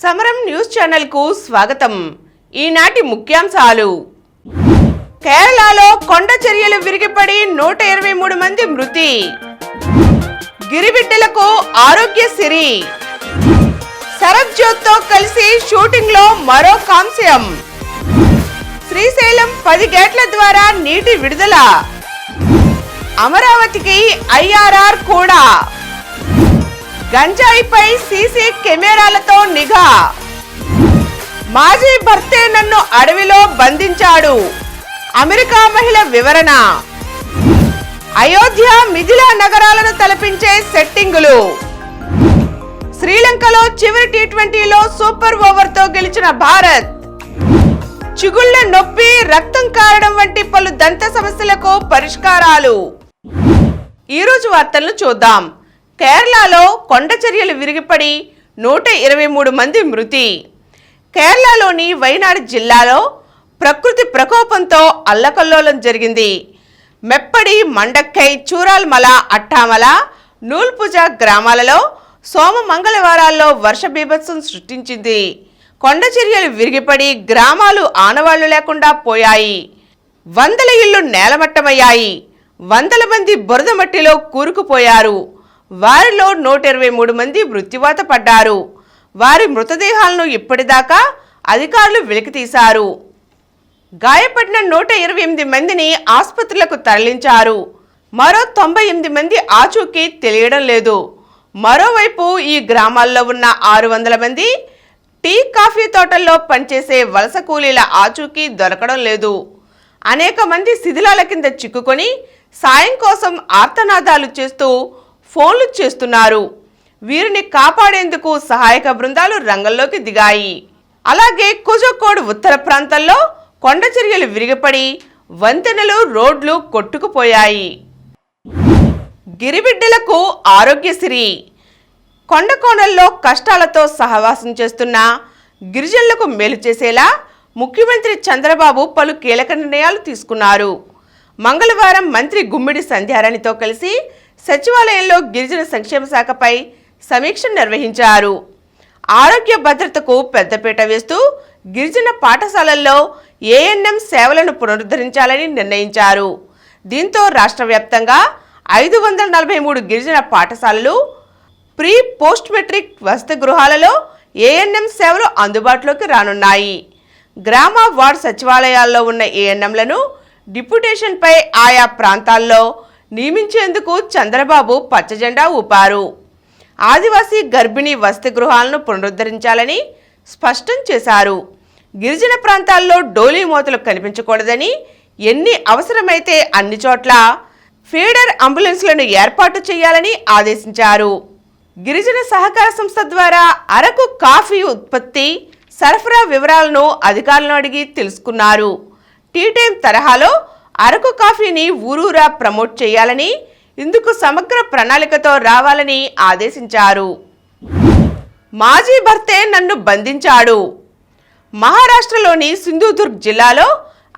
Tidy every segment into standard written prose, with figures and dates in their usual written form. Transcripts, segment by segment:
సమరం news channel కు స్వాగతం. ఈనాటి ముఖ్యాంశాలు. కేరళలో కొండ చర్యలు విరిగిపడి 123 మంది మృతి. గిరిబిడ్డలకు ఆరోగ్యశ్రీ. శరత్ తో కలిసి షూటింగ్ లో మరో కాంస్యం. శ్రీశైలం 10 గేట్ల ద్వారా నీటి విడుదల. అమరావతికి ఐఆర్ఆర్ కూడా. గంజాయిపై సీసీ కెమెరాలతో నిఘా. మాజీ భర్తే నన్ను అడవిలో బంధించాడు. అమెరికా మహిళ వివరణ. అయోధ్య మిథిలా నగరాలను తలపించే సెట్టింగులు. శ్రీలంకలో చివరి టీ20లో సూపర్ ఓవర్తో గెలిచిన భారత్. చిగుళ్ల నొప్పి, రక్తం కారడం వంటి పలు దంత సమస్యలకు పరిష్కారాలు. ఈరోజు వార్తలను చూద్దాం. కేరళలో కొండ చర్యలు విరిగిపడి 123 మంది మృతి. కేరళలోని వైనాడ్ జిల్లాలో ప్రకృతి ప్రకోపంతో అల్లకల్లోలం జరిగింది. మెప్పడి, మండక్కై, చూరాల్మల, అట్టామల, నూల్పుజ గ్రామాలలో సోమ మంగళవారాల్లో వర్ష బీభత్సం సృష్టించింది. కొండ చర్యలు విరిగిపడి గ్రామాలు ఆనవాళ్లు లేకుండా పోయాయి. వందల ఇళ్లు నేలమట్టమయ్యాయి. వందల మంది బురద మట్టిలో కూరుకుపోయారు. వారిలో 123 మంది మృత్యువాత పడ్డారు. వారి మృతదేహాలను ఇప్పటిదాకా అధికారులు వెలికితీశారు. గాయపడిన 128 మందిని ఆసుపత్రులకు తరలించారు. మరో 98 మంది ఆచూకీ తెలియడం లేదు. మరోవైపు ఈ గ్రామాల్లో ఉన్న 600 మంది టీ, కాఫీ తోటల్లో పనిచేసే వలస కూలీల ఆచూకీ దొరకడం లేదు. అనేక మంది శిథిలాల కింద చిక్కుకొని సాయం కోసం ఆర్తనాదాలు చేస్తూ ఫోన్లు చేస్తున్నారు. వీరిని కాపాడేందుకు సహాయక బృందాలు రంగంలోకి దిగాయి. అలాగే కోజికోడ్ ఉత్తర ప్రాంతంలో కొండ చర్యలు విరిగిపడి వంతెనలు, రోడ్లు కొట్టుకుపోయాయి. గిరిబిడ్డలకు ఆరోగ్యశ్రీ. కొండ కోణల్లో కష్టాలతో సహవాసం చేస్తున్న గిరిజనులకు మేలు చేసేలా ముఖ్యమంత్రి చంద్రబాబు పలు కీలక నిర్ణయాలు తీసుకున్నారు. మంగళవారం మంత్రి గుమ్మిడి సంధ్యారాణితో కలిసి సచివాలయంలో గిరిజన సంక్షేమ శాఖపై సమీక్ష నిర్వహించారు. ఆరోగ్య భద్రతకు పెద్దపీట వేస్తూ గిరిజన పాఠశాలల్లో ఏఎన్ఎం సేవలను పునరుద్ధరించాలని నిర్ణయించారు. దీంతో రాష్ట్ర వ్యాప్తంగా 543 గిరిజన పాఠశాలలు, ప్రీ పోస్ట్ మెట్రిక్ వసతి గృహాలలో ఏఎన్ఎం సేవలు అందుబాటులోకి రానున్నాయి. గ్రామ, వార్డు సచివాలయాల్లో ఉన్న ఏఎన్ఎంలను డిప్యూటేషన్పై ఆయా ప్రాంతాల్లో నియమించేందుకు చంద్రబాబు పచ్చజెండా ఊపారు. ఆదివాసీ గర్భిణీ వసతి గృహాలను పునరుద్ధరించాలని స్పష్టం చేశారు. గిరిజన ప్రాంతాల్లో డోలీ మోతలు కనిపించకూడదని, ఎన్ని అవసరమైతే అన్ని చోట్ల ఫీడర్ అంబులెన్స్లను ఏర్పాటు చేయాలని ఆదేశించారు. గిరిజన సహకార సంస్థ ద్వారా అరకు కాఫీ ఉత్పత్తి, సరఫరా వివరాలను అధికారులను అడిగి తెలుసుకున్నారు. టీ టైం తరహాలో అరకు కాఫీని ఊరూరా ప్రమోట్ చేయాలని, ఇందుకు సమగ్ర ప్రణాళికతో రావాలని ఆదేశించారు. మాజీ భర్తే నన్ను బంధించాడు. మహారాష్ట్రలోని సింధుదుర్గ్ జిల్లాలో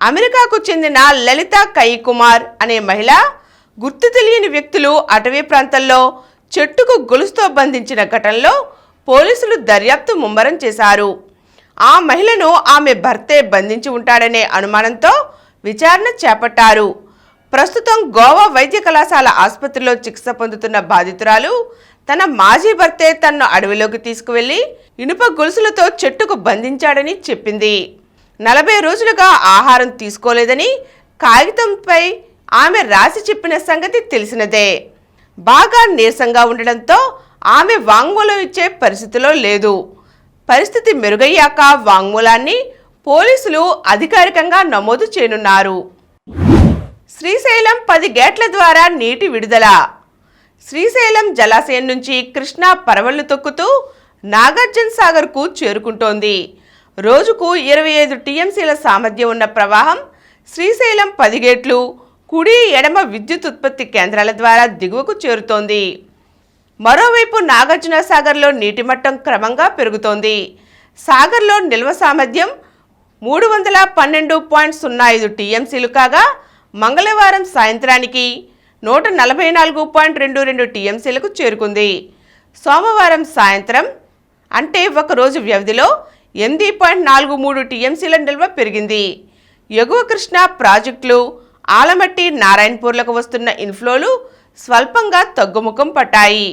అమెరికాకు చెందిన లలిత కైకుమార్ అనే మహిళ గుర్తు తెలియని వ్యక్తులు అటవీ ప్రాంతంలో చెట్టుకు గొలుసుతో బంధించిన ఘటనలో పోలీసులు దర్యాప్తు ముమ్మరం చేశారు. ఆ మహిళను ఆమె భర్తే బంధించి ఉంటాడనే అనుమానంతో విచారణ చేపట్టారు. ప్రస్తుతం గోవా వైద్య కళాశాల ఆసుపత్రిలో చికిత్స పొందుతున్న బాధితురాలు తన మాజీ భర్తే తనను అడవిలోకి తీసుకువెళ్లి ఇనుప గొలుసులతో చెట్టుకు బంధించాడని చెప్పింది. 40 రోజులుగా ఆహారం తీసుకోలేదని కాగితంపై ఆమె రాసి చెప్పిన సంగతి తెలిసినదే. బాగా నీరసంగా ఉండడంతో ఆమె వాంగ్మూలం ఇచ్చే పరిస్థితిలో లేదు. పరిస్థితి మెరుగయ్యాక వాంగ్మూలాన్ని పోలీసులు అధికారికంగా నమోదు చేయనున్నారు. శ్రీశైలం 10 గేట్ల ద్వారా నీటి విడుదల. శ్రీశైలం జలాశయం నుంచి కృష్ణా పరవళ్లు తొక్కుతూ నాగార్జున సాగర్కు చేరుకుంటోంది. రోజుకు 25 టీఎంసీల సామర్థ్యం ఉన్న ప్రవాహం శ్రీశైలం 10 గేట్లు, కుడి, ఎడమ విద్యుత్ ఉత్పత్తి కేంద్రాల ద్వారా దిగువకు చేరుతోంది. మరోవైపు నాగార్జున సాగర్లో నీటి మట్టం క్రమంగా పెరుగుతోంది. సాగర్లో నిల్వ సామర్థ్యం 312.05 టీఎంసీలు కాగా మంగళవారం సాయంత్రానికి 144.22 టీఎంసీలకు చేరుకుంది. సోమవారం సాయంత్రం అంటే ఒకరోజు వ్యవధిలో 8.43 టీఎంసీల నిల్వ పెరిగింది. ఎగువ కృష్ణా ప్రాజెక్టులు ఆలమట్టి నారాయణపూర్లకు వస్తున్న ఇన్ఫ్లోలు స్వల్పంగా తగ్గుముఖం పట్టాయి.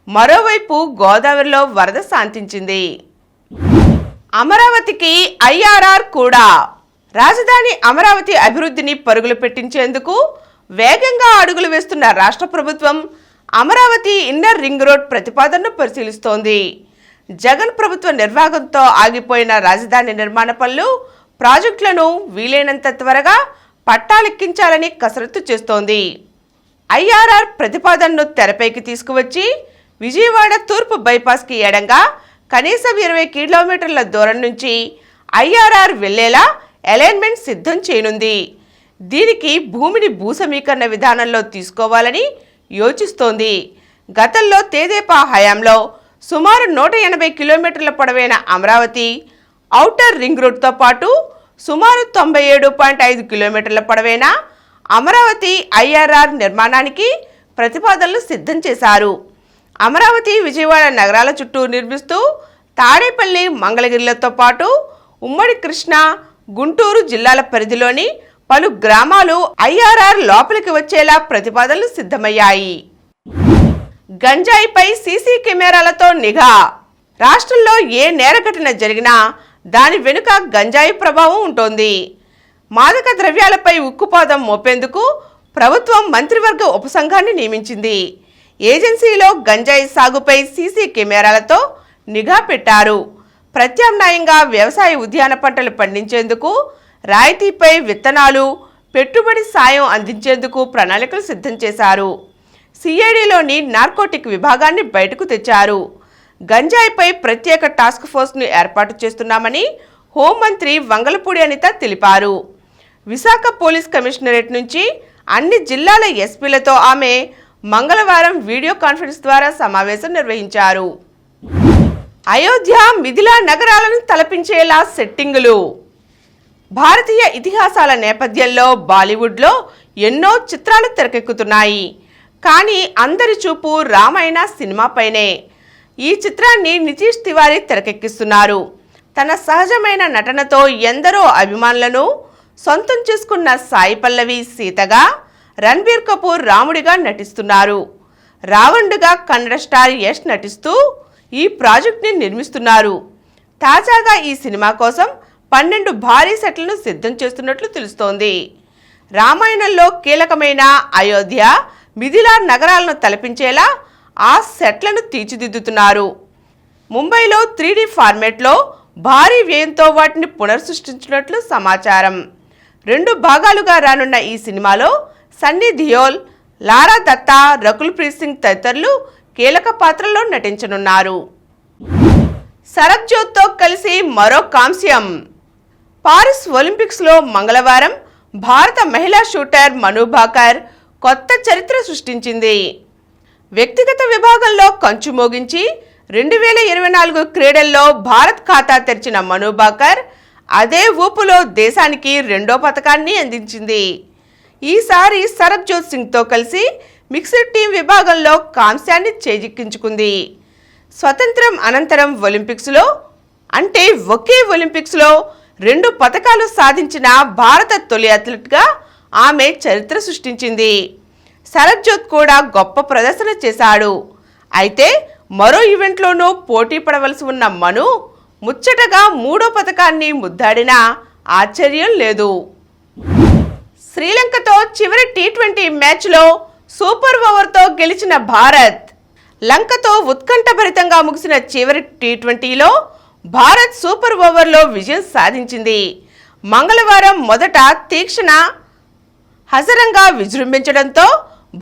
మరోవైపు గోదావరిలో వరద శాంతించింది. అమరావతికి ఐఆర్ఆర్ కూడా. రాజధాని అమరావతి అభివృద్ధిని పరుగులు పెట్టించేందుకు వేగంగా అడుగులు వేస్తున్న రాష్ట్ర ప్రభుత్వం అమరావతి ఇన్నర్ రింగ్ రోడ్ ప్రతిపాదనను పరిశీలిస్తోంది. జగన్ ప్రభుత్వ నిర్వాహకంతో ఆగిపోయిన రాజధాని నిర్మాణ పనులు, ప్రాజెక్టులను వీలైనంత త్వరగా పట్టాలెక్కించాలని కసరత్తు చేస్తోంది. ఐఆర్ఆర్ ప్రతిపాదనను తెరపైకి తీసుకువచ్చి విజయవాడ తూర్పు బైపాస్కి ఎడంగా కనీసం 20 కిలోమీటర్ల దూరం నుంచి ఐఆర్ఆర్ వెళ్లేలా అలైన్మెంట్ సిద్ధం చేయనుంది. దీనికి భూమిని భూసమీకరణ విధానంలో తీసుకోవాలని యోచిస్తోంది. గతంలో తెదేపా హయాంలో సుమారు 180 కిలోమీటర్ల పొడవైన అమరావతి ఔటర్ రింగ్ రోడ్తో పాటు సుమారు 97.5 కిలోమీటర్ల పొడవైన అమరావతి ఐఆర్ఆర్ నిర్మాణానికి ప్రతిపాదనలు సిద్ధం చేశారు. అమరావతి విజయవాడ నగరాల చుట్టూ నిర్మిస్తూ తాడేపల్లి, మంగళగిరిలతో పాటు ఉమ్మడి కృష్ణా, గుంటూరు జిల్లాల పరిధిలోని పలు గ్రామాలు ఐఆర్ఆర్ లోపలికి వచ్చేలా ప్రతిపాదనలు సిద్ధమయ్యాయి. గంజాయిపై సీసీ కెమెరాలతో నిఘా. రాష్ట్రంలో ఏ నేర ఘటన జరిగినా దాని వెనుక గంజాయి ప్రభావం ఉంటోంది. మాదక ద్రవ్యాలపై ఉక్కుపాదం మోపేందుకు ప్రభుత్వం మంత్రివర్గ ఉపసంఘాన్ని నియమించింది. ఏజెన్సీలో గంజాయి సాగుపై సీసీ కెమెరాలతో నిఘా పెట్టారు. ప్రత్యామ్నాయంగా వ్యవసాయ ఉద్యాన పంటలు పండించేందుకు రాయితీపై విత్తనాలు, పెట్టుబడి సాయం అందించేందుకు ప్రణాళికలు సిద్ధం చేశారు. సిఐడిలోని నార్కోటిక్ విభాగాన్ని బయటకు తెచ్చారు. గంజాయిపై ప్రత్యేక టాస్క్ ఫోర్స్ను ఏర్పాటు చేస్తున్నామని హోంమంత్రి వంగలపూడి అనిత తెలిపారు. విశాఖ పోలీస్ కమిషనరేట్ నుంచి అన్ని జిల్లాల ఎస్పీలతో ఆమె మంగళవారం వీడియో కాన్ఫరెన్స్ ద్వారా సమావేశం నిర్వహించారు. అయోధ్య, మిథిలా నగరాలను తలపించేలా సెట్టింగులు. భారతీయ ఇతిహాసాల నేపథ్యంలో బాలీవుడ్లో ఎన్నో చిత్రాలు తెరకెక్కుతున్నాయి. కానీ అందరి చూపు రామాయణ సినిమాపైనే. ఈ చిత్రాన్ని నితీష్ తివారీ తెరకెక్కిస్తున్నారు. తన సహజమైన నటనతో ఎందరో అభిమానులను సొంతం చేసుకున్న సాయి పల్లవి సీతగా, రణబీర్ కపూర్ రాముడిగా నటిస్తున్నారు. రావణుడిగా కన్నడ స్టార్ యష్ నటిస్తూ ఈ ప్రాజెక్ట్ని నిర్మిస్తున్నారు. తాజాగా ఈ సినిమా కోసం 12 భారీ సెట్లను సిద్ధం చేస్తున్నట్లు తెలుస్తోంది. రామాయణంలో కీలకమైన అయోధ్య, మిథిలా నగరాలను తలపించేలా ఆ సెట్లను తీర్చిదిద్దుతున్నారు. ముంబైలో 3D ఫార్మేట్లో భారీ వ్యయంతో వాటిని పునర్సృష్టించినట్లు సమాచారం. 2 భాగాలుగా రానున్న ఈ సినిమాలో సన్నీ దియోల్, లారా దత్తా, రకుల్ ప్రీత్ సింగ్ తదితరులు కీలక పాత్రల్లో నటించనున్నారు. సరబ్జోత్తో కలిసి మరో కాంస్యం. పారిస్ ఒలింపిక్స్లో మంగళవారం భారత మహిళా షూటర్ మను భాకర్ కొత్త చరిత్ర సృష్టించింది. వ్యక్తిగత విభాగంలో కంచు మోగించి 2024 క్రీడల్లో భారత్ ఖాతా తెరిచిన మను భాకర్ అదే ఊపులో దేశానికి 2వ పతకాన్ని అందించింది. ఈసారి సరబ్జోత్ సింగ్తో కలిసి మిక్స్డ్ టీం విభాగంలో కాంస్యాన్ని చేజిక్కించుకుంది. స్వతంత్రం అనంతరం ఒలింపిక్స్లో, అంటే ఒకే ఒలింపిక్స్లో 2 పతకాలు సాధించిన భారత తొలి అథ్లెట్గా ఆమె చరిత్ర సృష్టించింది. సరబ్జోత్ కూడా గొప్ప ప్రదర్శన చేశాడు. అయితే మరో ఈవెంట్లోనూ పోటీ పడవలసి ఉన్న మను ముచ్చటగా 3వ పతకాన్ని ముద్దాడినా ఆశ్చర్యం లేదు. శ్రీలంకతో చివరి టీ20 మ్యాచ్లో సూపర్ ఓవర్తో గెలిచిన భారత్. లంకతో ఉత్కంఠభరితంగా ముగిసిన చివరి టీ20లో భారత్ సూపర్ ఓవర్లో విజయం సాధించింది. మంగళవారం మొదట తీక్షణ హజరంగా విజృంభించడంతో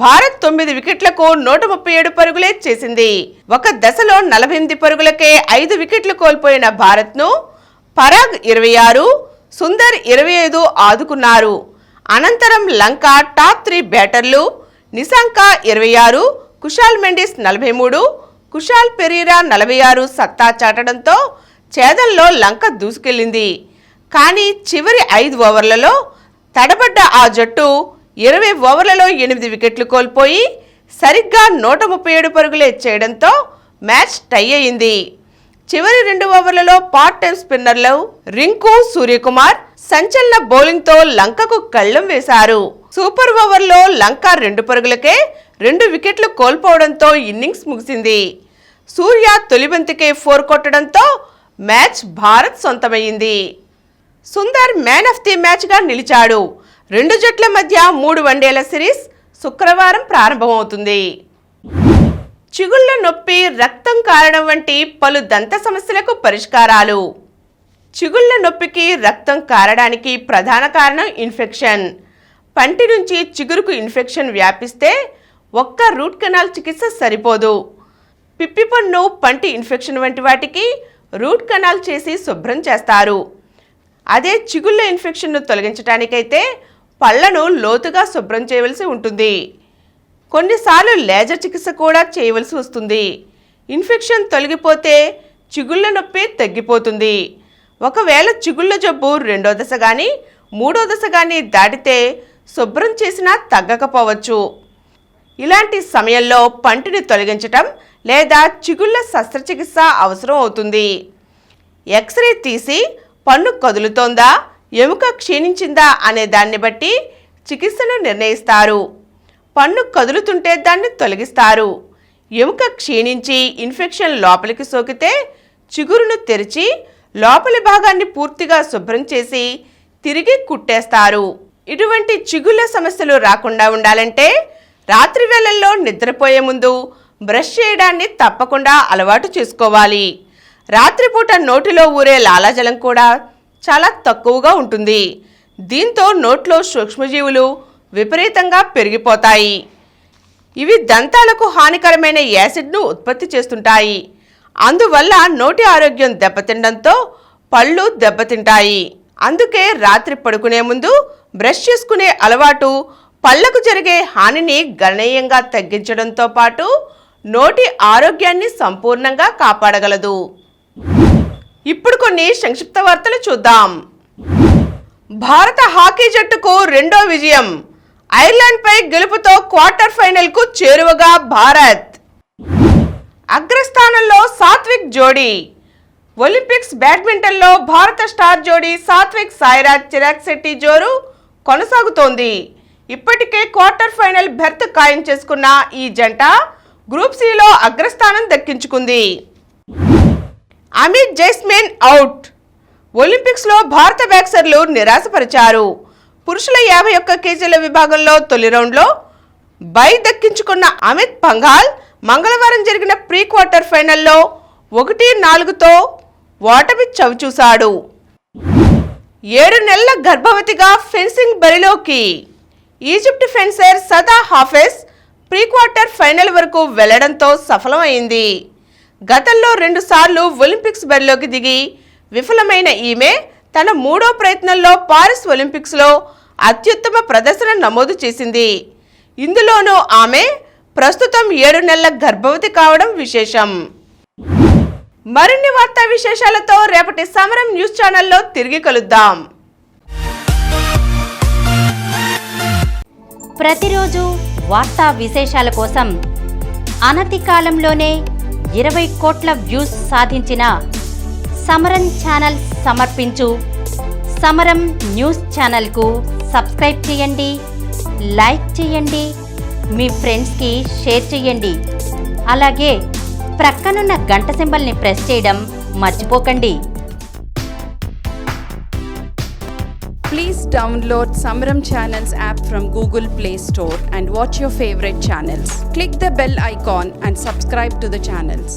భారత్ 9 వికెట్లకు 137 పరుగులే చేసింది. ఒక దశలో 48 పరుగులకే 5 వికెట్లు కోల్పోయిన భారత్ను పరాగ్ 26, సుందర్ 25 ఆదుకున్నారు. అనంతరం లంక టాప్ 3 బ్యాటర్లు నిశాంక 26, కుషాల్ మెండిస్ 43, కుషాల్ పెరీరా 46 సత్తా చాటడంతో ఛేదంలో లంక దూసుకెళ్లింది. కానీ చివరి 5 ఓవర్లలో తడబడ్డ ఆ జట్టు 20 ఓవర్లలో 8 వికెట్లు కోల్పోయి సరిగ్గా 137 పరుగులే చేయడంతో మ్యాచ్ టై అయింది. చివరి 2 ఓవర్లలో పార్ట్ టైం స్పిన్నర్లు రింకు సూర్యకుమార్ సంచలన బౌలింగ్తో లంకకు కళ్లెం వేశారు. సూపర్ ఓవర్లో లంక 2 పరుగులకే 2 వికెట్లు కోల్పోవడంతో ఇన్నింగ్స్ ముగిసింది. సూర్య తొలి బంతికే 4 కొట్టడంతో మ్యాచ్ భారత్ సొంతమైంది. సుందర్ మ్యాన్ ఆఫ్ ది మ్యాచ్గా నిలిచాడు. 2 జట్ల మధ్య 3 వన్డేల సిరీస్ శుక్రవారం ప్రారంభమవుతుంది. చిగుళ్ల నొప్పి, రక్తం కారడం వంటి పలు దంత సమస్యలకు పరిష్కారాలు. చిగుళ్ల నొప్పికి, రక్తం కారడానికి ప్రధాన కారణం ఇన్ఫెక్షన్. పంటి నుంచి చిగురుకు ఇన్ఫెక్షన్ వ్యాపిస్తే ఒక్క రూట్ కెనాల్ చికిత్స సరిపోదు. పిప్పి పన్ను, పంటి ఇన్ఫెక్షన్ వంటి వాటికి రూట్ కెనాల్ చేసి శుభ్రం చేస్తారు. అదే చిగుళ్ల ఇన్ఫెక్షన్ను తొలగించడానికైతే పళ్లను లోతుగా శుభ్రం చేయవలసి ఉంటుంది. కొన్నిసార్లు లేజర్ చికిత్స కూడా చేయవలసి వస్తుంది. ఇన్ఫెక్షన్ తొలగిపోతే చిగుళ్ల నొప్పి తగ్గిపోతుంది. ఒకవేళ చిగుళ్ల జబ్బు 2వ దశ కానీ 3వ దశ కానీ దాటితే శుభ్రం చేసినా తగ్గకపోవచ్చు. ఇలాంటి సమయంలో పంటిని తొలగించటం లేదా చిగుళ్ల శస్త్రచికిత్స అవసరం అవుతుంది. ఎక్స్రే తీసి పన్ను కదులుతోందా, ఎముక క్షీణించిందా అనే దాన్ని బట్టి చికిత్సను నిర్ణయిస్తారు. పన్ను కదులుతుంటే దాన్ని తొలగిస్తారు. ఎముక క్షీణించి ఇన్ఫెక్షన్ లోపలికి సోకితే చిగురును తెరిచి లోపలి భాగాన్ని పూర్తిగా శుభ్రం చేసి తిరిగి కుట్టేస్తారు. ఇటువంటి చిగుళ్ల సమస్యలు రాకుండా ఉండాలంటే రాత్రి వేళల్లో నిద్రపోయే ముందు బ్రష్ చేయడాన్ని తప్పకుండా అలవాటు చేసుకోవాలి. రాత్రిపూట నోటిలో ఊరే లాలాజలం కూడా చాలా తక్కువగా ఉంటుంది. దీంతో నోట్లో సూక్ష్మజీవులు విపరీతంగా పెరిగిపోతాయి. ఇవి దంతాలకు హానికరమైన యాసిడ్ను ఉత్పత్తి చేస్తుంటాయి. అందువల్ల నోటి ఆరోగ్యం దెబ్బతినడంతో పళ్ళు దెబ్బతింటాయి. అందుకే రాత్రి పడుకునే ముందు బ్రష్ చేసుకునే అలవాటు పళ్లకు జరిగే హానిని గణనీయంగా తగ్గించడంతో పాటు నోటి ఆరోగ్యాన్ని సంపూర్ణంగా కాపాడగలదు. ఇప్పుడు కొన్ని సంక్షిప్త వార్తలు చూద్దాం. భారత హాకీ జట్టుకు 2వ విజయం. ఐర్లాండ్పై గెలుపుతో క్వార్టర్ ఫైనల్కు చేరువగా భారత్. అగ్రస్థానంలో సాత్విక్ జోడీ. ఒలింపిక్స్ బ్యాడ్మింటన్లో భారత స్టార్ జోడీ సాత్విక్ సాయిరాజ్ చిరాగ్ శెట్టి జోరు కొనసాగుతోంది. ఇప్పటికే క్వార్టర్ ఫైనల్ బెర్త్ ఖాయం చేసుకున్న ఈ జంట గ్రూప్ సిలో అగ్రస్థానం దక్కించుకుంది. Amit Jasmine out. ఒలింపిక్స్లో భారత బాక్సర్లు నిరాశపరిచారు. పురుషుల 51 కేజీల విభాగంలో తొలి రౌండ్లో బై దక్కించుకున్న అమిత్ పంఘాల్ మంగళవారం జరిగిన ప్రీ క్వార్టర్ ఫైనల్లో 1-4తో ఓటమి చవిచూశాడు. 7 నెలల గర్భవతిగా ఫెన్సింగ్ బరిలోకి. ఈజిప్ట్ ఫెన్సర్ సదా హాఫెజ్ ప్రీ క్వార్టర్ ఫైనల్ వరకు వెళ్లడంతో సఫలమైంది. గతంలో 2 సార్లు ఒలింపిక్స్ బరిలోకి దిగి విఫలమైన ఈమె తన 3వ ప్రయత్నంలో పారిస్ ఒలింపిక్స్లో అత్యుత్తమ ప్రదర్శన నమోదు చేసింది. ఇందులోనూ ఆమె ప్రస్తుతం 7 నెలల గర్భవతి కావడం విశేషం. మరిన్ని వార్తా విశేషాలతో రేపటి సమరం న్యూస్ ఛానల్లో తిరిగి కలుద్దాం. ప్రతిరోజు వార్తా విశేషాల కోసం అనతి కాలంలోనే 20 కోట్ల వ్యూస్ సాధించిన సమరం ఛానల్ సమర్పించు సమరం న్యూస్ ఛానల్కు సబ్స్క్రైబ్ చేయండి, లైక్ చేయండి, మీ ఫ్రెండ్స్కి షేర్ చేయండి. అలాగే ప్రక్కనున్న గంట సింబల్ని ప్రెస్ చేయడం మర్చిపోకండి. Please download Samaram Channels app from Google Play Store and watch your favorite channels. Click the bell icon and subscribe to the channels.